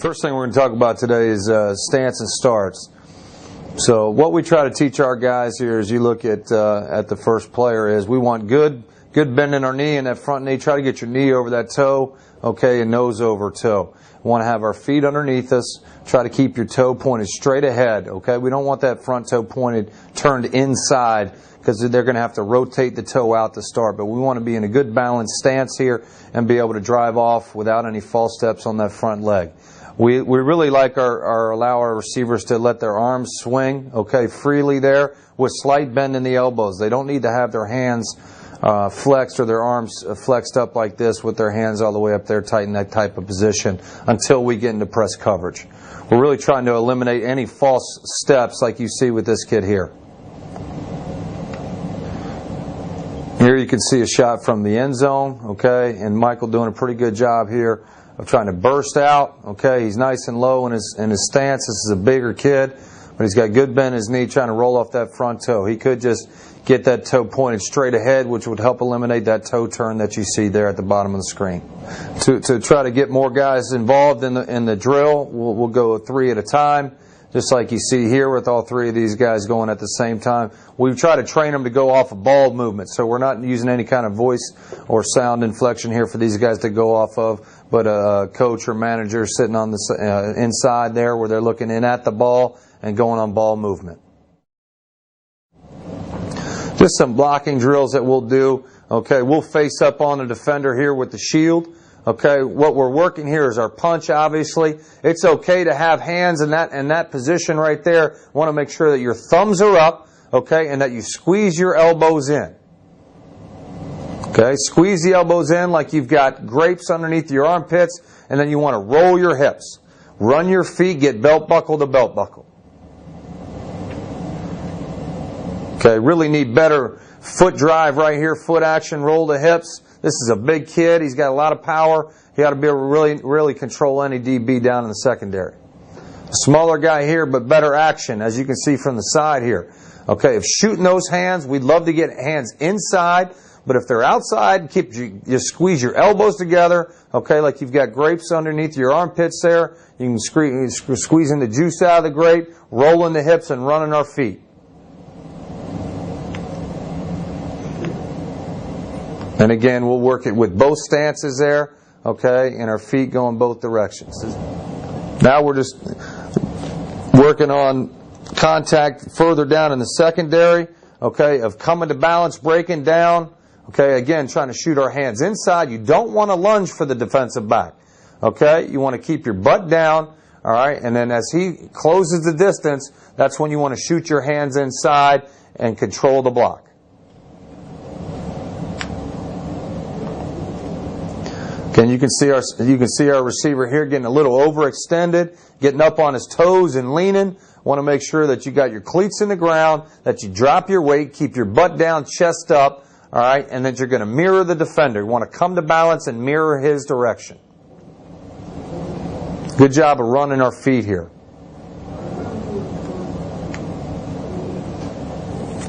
First thing we're going to talk about today is stance and starts. So what we try to teach our guys here as you look at the first player is we want good bend in our knee and that front knee. Try to get your knee over that toe, okay, and nose over toe. We want to have our feet underneath us. Try to keep your toe pointed straight ahead, okay? We don't want that front toe pointed, turned inside, because they're going to have to rotate the toe out to start. But we want to be in a good balanced stance here and be able to drive off without any false steps on that front leg. We really like allow our receivers to let their arms swing, okay, freely there with slight bend in the elbows. They don't need to have their hands flexed or their arms flexed up like this with their hands all the way up there tight in that type of position until we get into press coverage. We're really trying to eliminate any false steps like you see with this kid here. Here you can see a shot from the end zone, okay, and Michael doing a pretty good job here of trying to burst out, okay. He's nice and low in his stance. This is a bigger kid, but he's got good bend in his knee trying to roll off that front toe. He could just get that toe pointed straight ahead, which would help eliminate that toe turn that you see there at the bottom of the screen. To try to get more guys involved in the drill, we'll go 3 at a time. Just like you see here with all 3 of these guys going at the same time. We try to train them to go off of ball movement, so we're not using any kind of voice or sound inflection here for these guys to go off of, but a coach or manager sitting on the inside there where they're looking in at the ball and going on ball movement. Just some blocking drills that we'll do. Okay, we'll face up on the defender here with the shield. Okay, what we're working here is our punch, obviously. It's okay to have hands in that position right there. Want to make sure that your thumbs are up, okay, and that you squeeze your elbows in. Okay, squeeze the elbows in like you've got grapes underneath your armpits, and then you want to roll your hips. Run your feet, get belt buckle to belt buckle. Okay, really need better foot drive right here, foot action, roll the hips. This is a big kid. He's got a lot of power. He ought to be able to really control any DB down in the secondary. A smaller guy here, but better action, as you can see from the side here. Okay, if shooting those hands, we'd love to get hands inside, but if they're outside, just squeeze your elbows together, okay, like you've got grapes underneath your armpits there. You can squeezing the juice out of the grape, rolling the hips, and running our feet. And again, we'll work it with both stances there, okay, and our feet going both directions. Now we're just working on contact further down in the secondary, okay, of coming to balance, breaking down, okay, again, trying to shoot our hands inside. You don't want to lunge for the defensive back, okay? You want to keep your butt down, all right, and then as he closes the distance, that's when you want to shoot your hands inside and control the block. And you can see our receiver here getting a little overextended, getting up on his toes and leaning. Want to make sure that you got your cleats in the ground, that you drop your weight, keep your butt down, chest up, all right, and that you're going to mirror the defender. You want to come to balance and mirror his direction. Good job of running our feet here.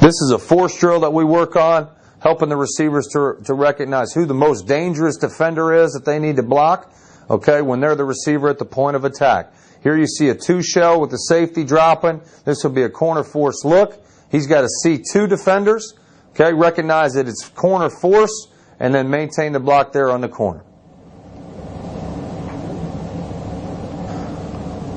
This is a force drill that we work on, helping the receivers to recognize who the most dangerous defender is that they need to block, okay, when they're the receiver at the point of attack. Here you see a 2 shell with the safety dropping. This will be a corner force look. He's got to see 2 defenders, okay, recognize that it's corner force, and then maintain the block there on the corner.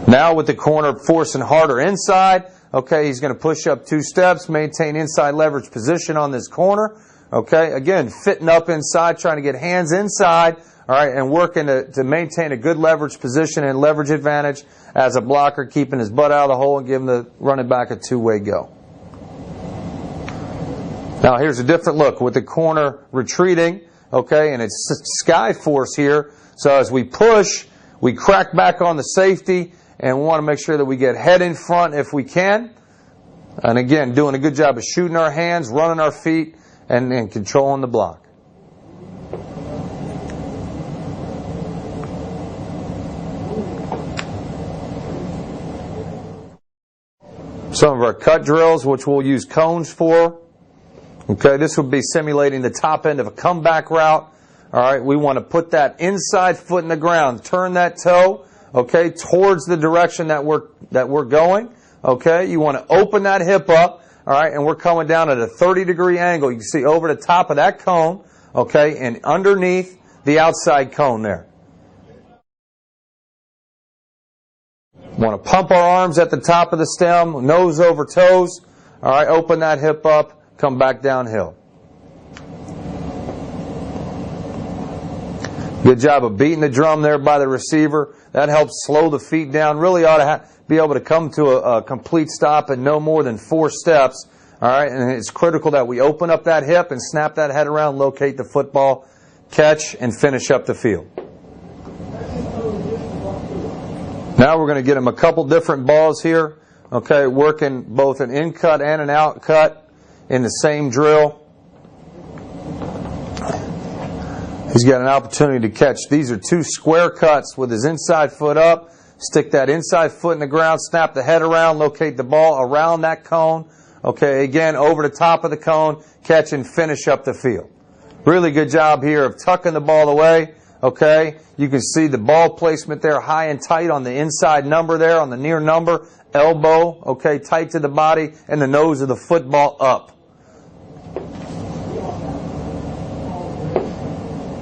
Now with the corner forcing harder inside, okay, he's going to push up 2 steps, maintain inside leverage position on this corner. Okay, again, fitting up inside, trying to get hands inside, all right, and working to maintain a good leverage position and leverage advantage as a blocker, keeping his butt out of the hole and giving the running back a 2-way go. Now here's a different look with the corner retreating, okay, and it's sky force here. So as we push, we crack back on the safety, and we want to make sure that we get head in front if we can. And again, doing a good job of shooting our hands, running our feet, and controlling the block. Some of our cut drills, which we'll use cones for. Okay, this would be simulating the top end of a comeback route. All right, we want to put that inside foot in the ground, turn that toe, okay, towards the direction that we're going. Okay, you want to open that hip up. All right, and we're coming down at a 30-degree angle. You can see over the top of that cone, okay, and underneath the outside cone there. Want to pump our arms at the top of the stem, nose over toes. All right, open that hip up, come back downhill. Good job of beating the drum there by the receiver. That helps slow the feet down. Really ought to be able to come to a complete stop in no more than 4 steps. All right, and it's critical that we open up that hip and snap that head around, locate the football, catch, and finish up the field. Now we're going to get him a couple different balls here. Okay, working both an in cut and an out cut in the same drill. He's got an opportunity to catch. These are 2 square cuts with his inside foot up. Stick that inside foot in the ground, snap the head around, locate the ball around that cone. Okay, again, over the top of the cone, catch and finish up the field. Really good job here of tucking the ball away. Okay, you can see the ball placement there high and tight on the inside number there, on the near number, elbow, okay, tight to the body, and the nose of the football up.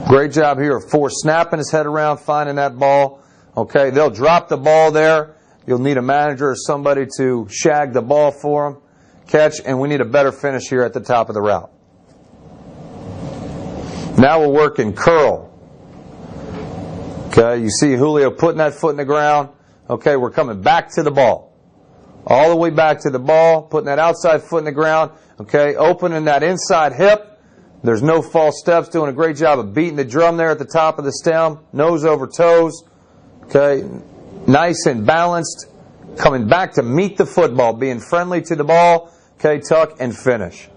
Great job here of force snapping his head around, finding that ball. Okay, they'll drop the ball there. You'll need a manager or somebody to shag the ball for them, catch, and we need a better finish here at the top of the route. Now we're working curl. Okay, you see Julio putting that foot in the ground. Okay, we're coming back to the ball. All the way back to the ball, putting that outside foot in the ground. Okay, opening that inside hip. There's no false steps, doing a great job of beating the drum there at the top of the stem, nose over toes. Okay, nice and balanced. Coming back to meet the football, being friendly to the ball. Okay, tuck and finish.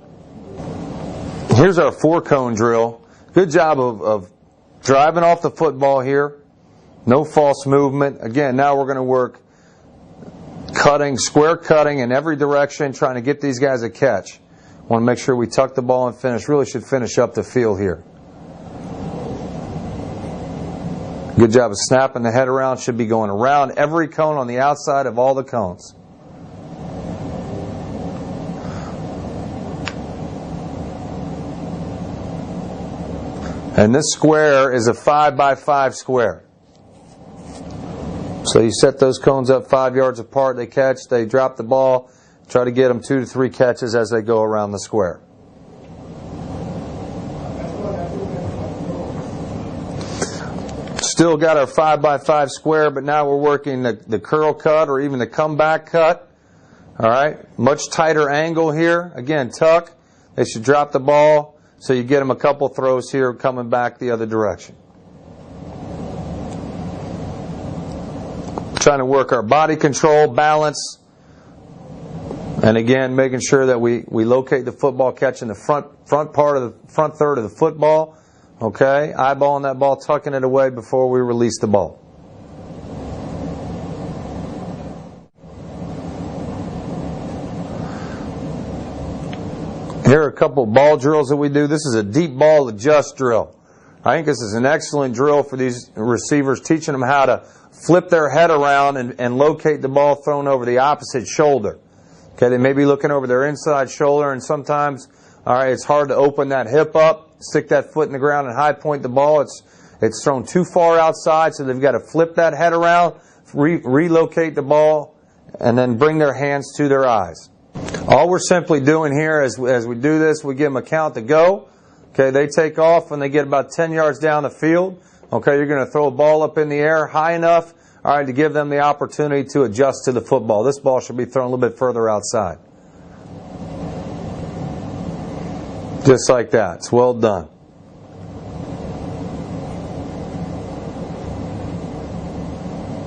Here's our 4-cone drill. Good job of driving off the football here. No false movement. Again, now we're going to work cutting, square cutting in every direction, trying to get these guys a catch. Want to make sure we tuck the ball and finish. Really should finish up the field here. Good job of snapping the head around. Should be going around every cone on the outside of all the cones. And this square is a 5x5 square. So you set those cones up 5 yards apart. They catch. They drop the ball. Try to get them 2 to 3 catches as they go around the square. Still got our 5x5 square, but now we're working the curl cut or even the comeback cut. All right, much tighter angle here. Again, tuck. They should drop the ball, so you get them a couple throws here coming back the other direction. Trying to work our body control, balance, and again, making sure that we locate the football, catching the front third of the football. Okay, eyeballing that ball, tucking it away before we release the ball. Here are a couple of ball drills that we do. This is a deep ball adjust drill. I think this is an excellent drill for these receivers, teaching them how to flip their head around and locate the ball thrown over the opposite shoulder. Okay, they may be looking over their inside shoulder, and sometimes, all right, it's hard to open that hip up, stick that foot in the ground and high point the ball. It's thrown too far outside, so they've got to flip that head around, relocate the ball, and then bring their hands to their eyes. All we're simply doing here as we do this, we give them a count to go. Okay, they take off when they get about 10 yards down the field. Okay, you're going to throw a ball up in the air high enough, all right, to give them the opportunity to adjust to the football. This ball should be thrown a little bit further outside. Just like that. It's well done.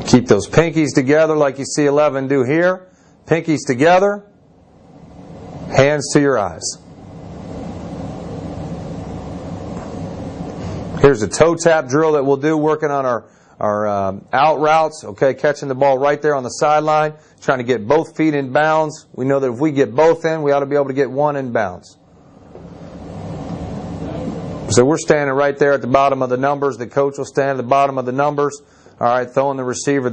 Keep those pinkies together like you see 11 do here. Pinkies together. Hands to your eyes. Here's a toe tap drill that we'll do, working on our out routes. Okay, catching the ball right there on the sideline, trying to get both feet in bounds. We know that if we get both in, we ought to be able to get one in bounds. So we're standing right there at the bottom of the numbers. The coach will stand at the bottom of the numbers. All right, throwing the receiver